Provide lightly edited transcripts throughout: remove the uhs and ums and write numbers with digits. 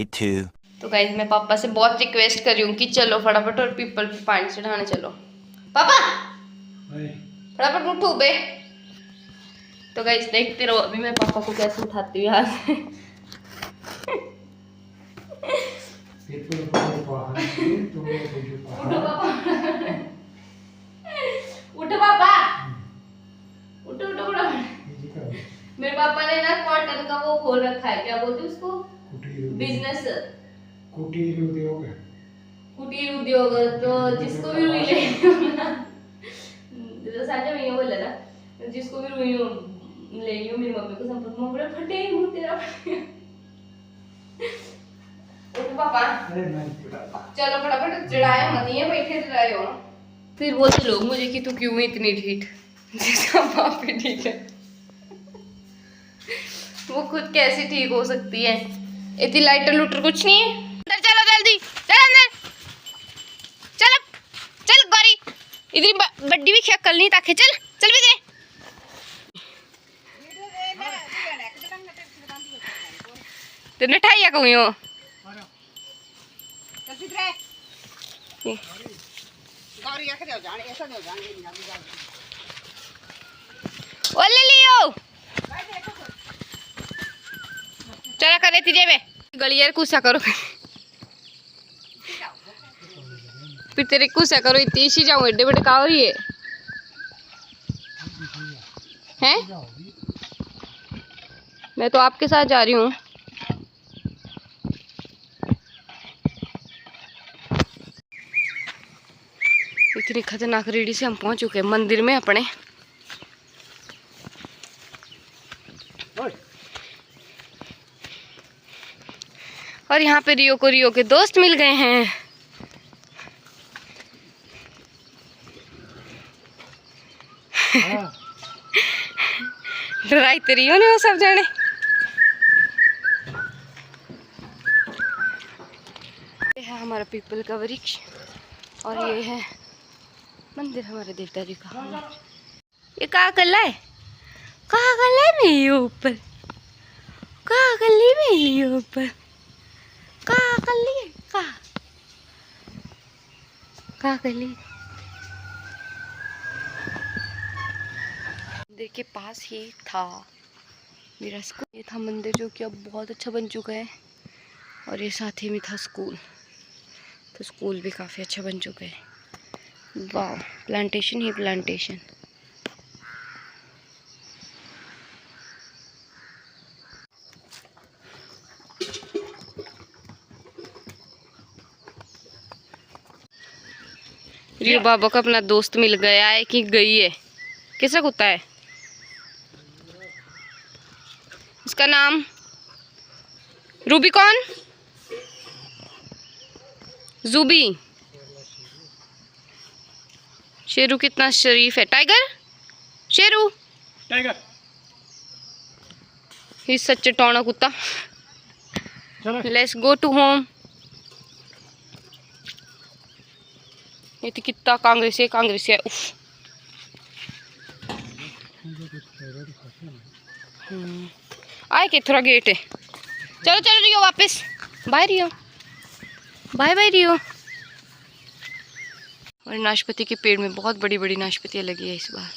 तो गाइस मैं पापा से बहुत रिक्वेस्ट कर रही हूँ कि चलो फटाफट और पीपल पे पानी चढ़ाने चलो। पापा फटाफट उठो बे। तो गाइस देखते रहो अभी मैं पापा को कैसे उठाती हूँ यहाँ से। उठो पापा, उठो उठो उठो। मेरे पापा ने ना कॉटन का वो खोल रखा है, क्या बोलते हैं उसको, बिजनेस, कुटीर उद्योग। कुटीर उद्योग, तो जिसको भी रुई लेनी ना, तो साझा में ये बोला ना, जिसको भी रुई लेनी हो मेरी मम्मी को संपर्क में बोला फटे मुंह तेरा फटे। उठ पापा, चलो फटाफट चढ़ाए मत, ये बैठे चढ़ाए हो। फिर बोलते लोग मुझे कि तू क्यों इतनी ढीठ, जिसका बाप ही ठीक है वो खुद कैसे ठीक हो सकती है। इतनी लाइटर लूटर कुछ नहीं है। अंदर चलो जल्दी, चल अंदर, चल चल गौरी, इतनी बड्डी भी शक्ल नहीं ताकि चल चल भी दे। तेने ठाइया कहूँ हो ओ ले लियो चला करे तीजे में गलियार कुसा करो फिर तेरे कुसा करो इतनी सी जाऊं एडे बड़े का हो रही है मैं तो आपके साथ जा रही हूँ। इतनी खतरनाक रेडी से हम पहुंच चुके हैं मंदिर में अपने। और यहाँ पे रियो को रियो के दोस्त मिल गए हैं। डराई तो रियो ने वो सब जाने। ये है हमारा पीपल का वृक्ष और ये है मंदिर हमारे देवता जी का। ये कहाँ कल्ला है, कहाँ कल्ला है मेरे ऊपर, कहाँ कल्ली मेरे ऊपर, कहाँ कल्ली है, कहाँ कल्ली। मंदिर के पास ही था मेरा स्कूल। ये था मंदिर जो कि अब बहुत अच्छा बन चुका है और ये साथ ही में था स्कूल, तो स्कूल भी काफ़ी अच्छा बन चुका है। वाह, प्लांटेशन ही प्लांटेशन। रियो बाबा को अपना दोस्त मिल गया है कि गई है। किसका कुत्ता है इसका नाम? रूबिकॉन, जूबी। शेरू कितना शरीफ है। टाइगर, शेरू, टाइगर, ही सच टोना कुत्ता। Let's go to home. ये तो कितना कांग्रेस है उफ। आए के थोड़ा गेट है। चलो चलो रियो वापस, बाय रियो, बाय बाय रियो। और नाशपाती के पेड़ में बहुत बड़ी बड़ी नाशपातियाँ लगी है इस बार।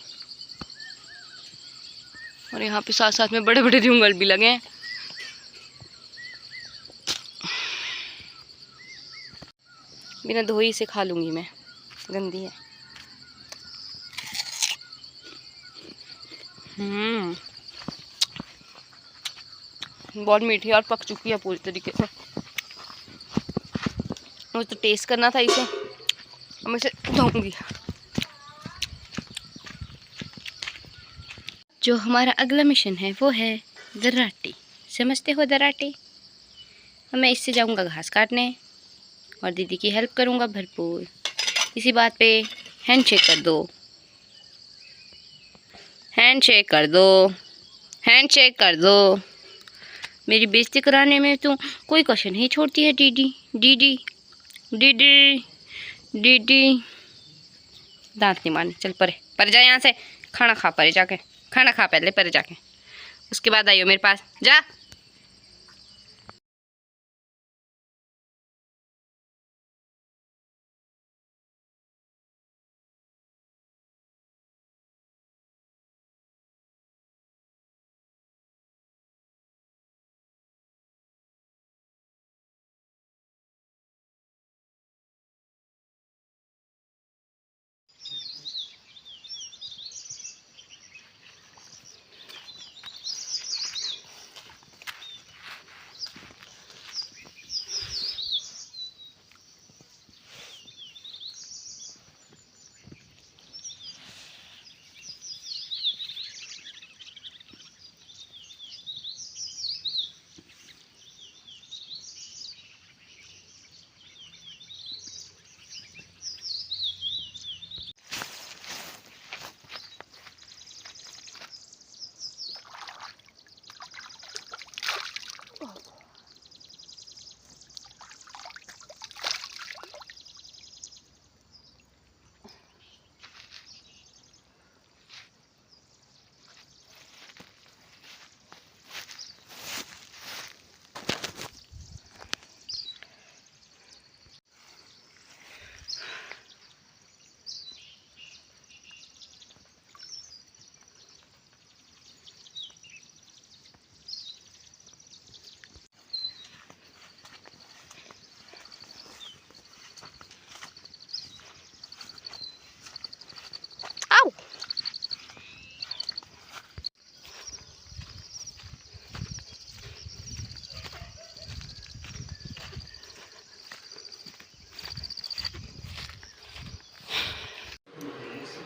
और यहाँ पे साथ साथ में बड़े बड़े जंगल भी लगे हैं। बिना धोई से खा लूंगी मैं, गंदी है। बहुत मीठी और पक चुकी है पूरी तरीके से। मुझे तो टेस्ट करना था इसे, मैं इसे धोऊंगी। जो हमारा अगला मिशन है वो है दर्राटी। समझते हो दर्राटी? मैं इससे जाऊंगा घास काटने और दीदी की हेल्प करूंगा भरपूर। इसी बात पे हैंडशेक कर दो, हैंडशेक कर दो, हैंडशेक कर दो। मेरी बेइज्जती कराने में तो कोई कसर नहीं छोड़ती है दीदी। दीदी दीदी दीदी दांत नहीं मारने। चल परे जा यहाँ से, खाना खा, परे जाके खाना खा, पहले परे जाके, उसके बाद आइयो मेरे पास। जा।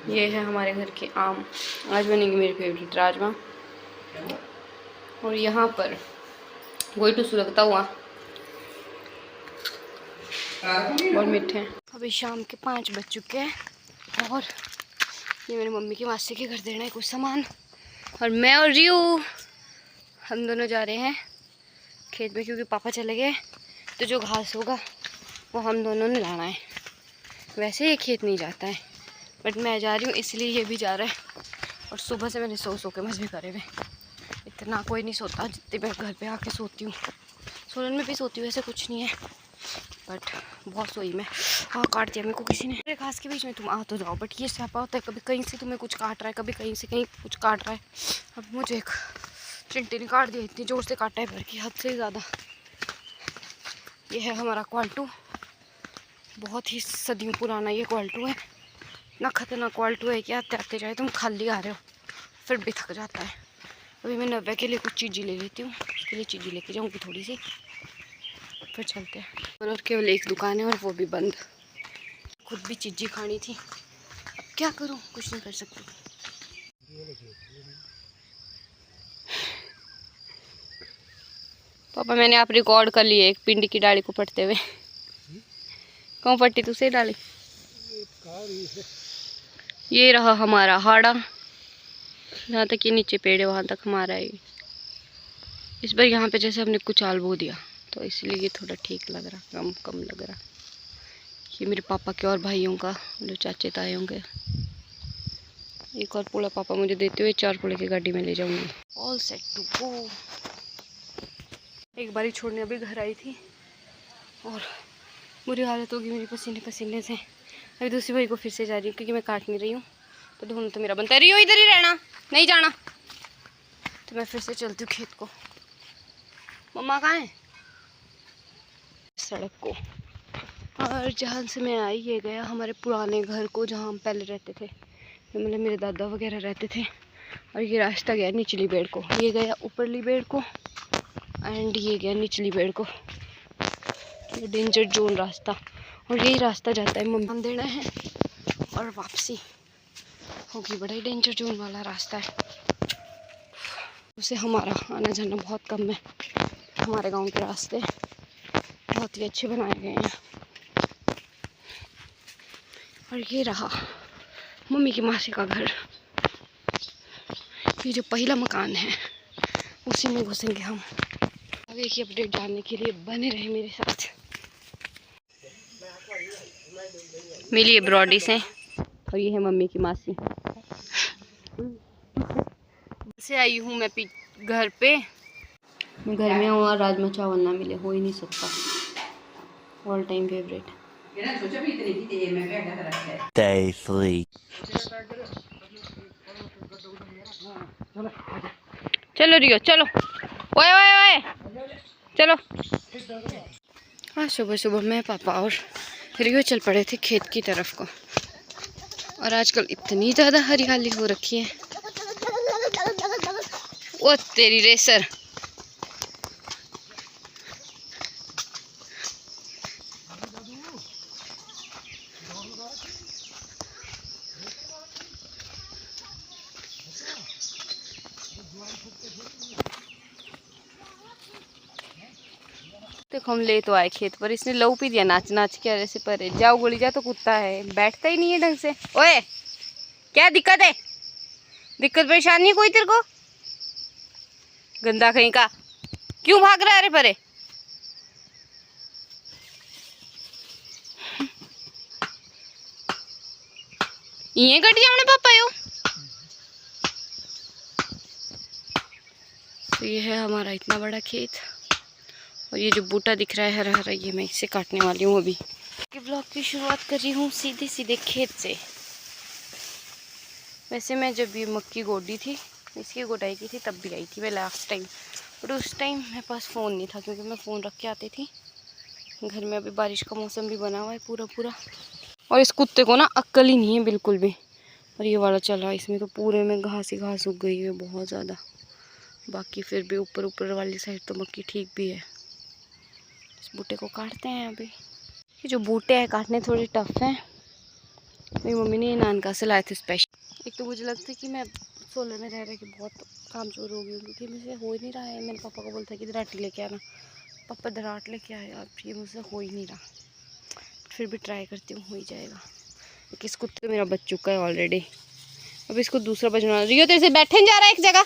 ये है हमारे घर के आम। आज बनेंगे मेरी फेवरेट राजमा। और यहाँ पर गोई टूसू लगता हुआ बहुत मीठे हैं। अभी शाम के 5 बज चुके हैं और ये मेरी मम्मी की मासी के घर देना है कुछ सामान। और मैं और रियू हम दोनों जा रहे हैं खेत में, क्योंकि पापा चले गए तो जो घास होगा वो हम दोनों ने लाना है। वैसे ये खेत नहीं जाता है, बट मैं जा रही हूँ इसलिए ये भी जा रहा है। और सुबह से मैंने सो के मज़े करे हुए। इतना कोई नहीं सोता जितने मैं घर पे आके सोती हूँ। सोलन में भी सोती हूँ, ऐसे कुछ नहीं है, बट बहुत सोई मैं। हाँ, काट दिया मेरे को किसी ने। मेरे घास के बीच में तुम आ तो जाओ, बट ये स्यापा होता है, कभी कहीं से तुम्हें कुछ काट रहा है, कभी कहीं से कहीं कुछ काट रहा है। अब मुझे एक चिंटी ने काट दिया, इतनी ज़ोर से काटा है भर की हद से ज़्यादा। ये है हमारा क्वाल्टू, बहुत ही सदियों पुराना ये क्वाल्टू है। इतना खतरनाक क्वाल्टू है कि आते आते जाए तुम खाली आ रहे हो फिर भी थक जाता है। अभी मैं नव्या के लिए कुछ चीज़ें ले लेती हूँ, उसके लिए चीज़ें लेके जाऊँगी थोड़ी सी, फिर चलते हैं। और केवल एक दुकान है और वो भी बंद। खुद भी चीज़ें खानी थी, अब क्या करूँ, कुछ नहीं कर सकती। पापा मैंने आप रिकॉर्ड कर लिए एक पिंडी की डाली को पटते हुए। कौन पट्टी तुझसे डाली? ये रहा हमारा हाड़ा, जहाँ तक ये नीचे पेड़ है वहाँ तक हमारा है। इस बार यहाँ पे जैसे हमने कुछ आल बो दिया तो इसलिए ये थोड़ा ठीक लग रहा, कम लग रहा। ये मेरे पापा के और भाइयों का, जो चाचे तायों के। एक और पूरा पापा मुझे देते हुए 4 पूड़े की गाड़ी में ले जाऊंगी। All set to go. एक बारी छोड़ने अभी घर आई थी और बुरी हालत होगी मेरी पसीने पसीने से। अभी दूसरी बारी को फिर से जा रही हूँ क्योंकि मैं काट नहीं रही हूँ, तो ढूंढ तो मेरा बनता है। रियो इधर ही रहना, नहीं जाना। तो मैं फिर से चलती हूँ खेत को। मम्मा कहाँ है? सड़क को। और जहाँ से मैं आई ये गया हमारे पुराने घर को, जहाँ हम पहले रहते थे, मतलब मेरे दादा वगैरह रहते थे। और ये रास्ता गया निचली बेड़ को, ये गया ऊपरली बेड़ को, एंड ये गया निचली बेड़ को। ये डेंजर जोन रास्ता, और यही रास्ता जाता है मम्मी देना है और वापसी होगी। बड़ा ही डेंजर जोन वाला रास्ता है, उसे हमारा आना जाना बहुत कम है। हमारे गांव के रास्ते बहुत ही अच्छे बनाए गए हैं। और ये रहा मम्मी की मासी का घर। ये जो पहला मकान है उसी में घुसेंगे हम। आगे की अपडेट जानने के लिए बने रहे मेरे साथ। मिलिए ब्रॉडी से, और ये है मम्मी की मासी। से आई हूँ मैं घर पे। मैं घर में हूँ और राजमा चावल ना मिले हो ही नहीं सकता। All time favourite. Day 3. चलो रियो चलो, ओए ओए ओए चलो। आज सुबह सुबह मैं पापा और रियो चल पड़े थे खेत की तरफ को। और आजकल इतनी ज़्यादा हरियाली हो रखी है। ओ तेरी रेसर। देखो हम ले तो आए खेत पर, इसने लहू पी दिया नाच नाच के। ऐसे पर जाओ गोली जा, तो कुत्ता है बैठता ही नहीं है ढंग से। ओए क्या दिक्कत है? दिक्कत परेशानी कोई तेरे को? गंदा कहीं का, क्यों भाग रहा है? अरे परे ये गड्डी हमने पापा यो। तो ये है हमारा इतना बड़ा खेत, और ये जो बूटा दिख रहा है हरा हरा, ये मैं इसे काटने वाली हूँ अभी। कि ब्लॉग की शुरुआत कर रही हूँ सीधे सीधे खेत से। वैसे मैं जब ये मक्की गोडी थी, इसकी गोडाई की थी, तब भी आई थी मैं लास्ट टाइम। बट उस टाइम मेरे पास फ़ोन नहीं था, क्योंकि मैं फ़ोन रख के आती थी घर में। अभी बारिश का मौसम भी बना हुआ है पूरा पूरा, और इस कुत्ते को ना अक्ल ही नहीं है बिल्कुल भी। और ये वाला चला, इसमें तो पूरे में घास ही घास उग गई है बहुत ज़्यादा। बाकी फिर भी ऊपर ऊपर वाली साइड तो मक्की ठीक भी है। इस बूटे को काटते हैं अभी। ये जो बूटे हैं काटने थोड़े टफ हैं, मेरी मम्मी ने नानका से लाए थे स्पेशल। एक तो मुझे लगता है कि मैं सोलर में रह कि बहुत कामचोर हो गई हूँ, क्योंकि मुझसे हो ही नहीं रहा है। मेरे पापा को बोलता है कि दराटी लेके आना, पापा दराट लेके आए, अब ये मुझसे हो ही नहीं रहा। फिर भी ट्राई करती हूँ, हो ही जाएगा। किस कुत्ते मेरा बच चुका है ऑलरेडी, अब इसको दूसरा बजना। रियो तेरे से बैठे जा रहा है एक जगह।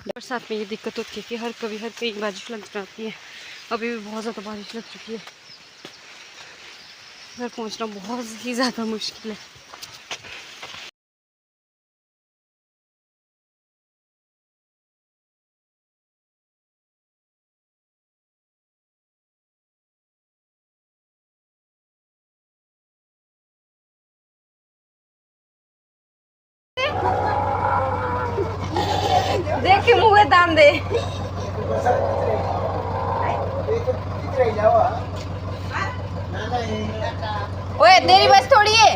बरसात में ये दिक्कत होती है कि हर कहीं बारिश लग जाती है। अभी भी बहुत ज़्यादा बारिश लग चुकी है, घर पहुंचना बहुत ही ज़्यादा मुश्किल है। देख मुँह दाम दे। ओए तेरी बस थोड़ी है।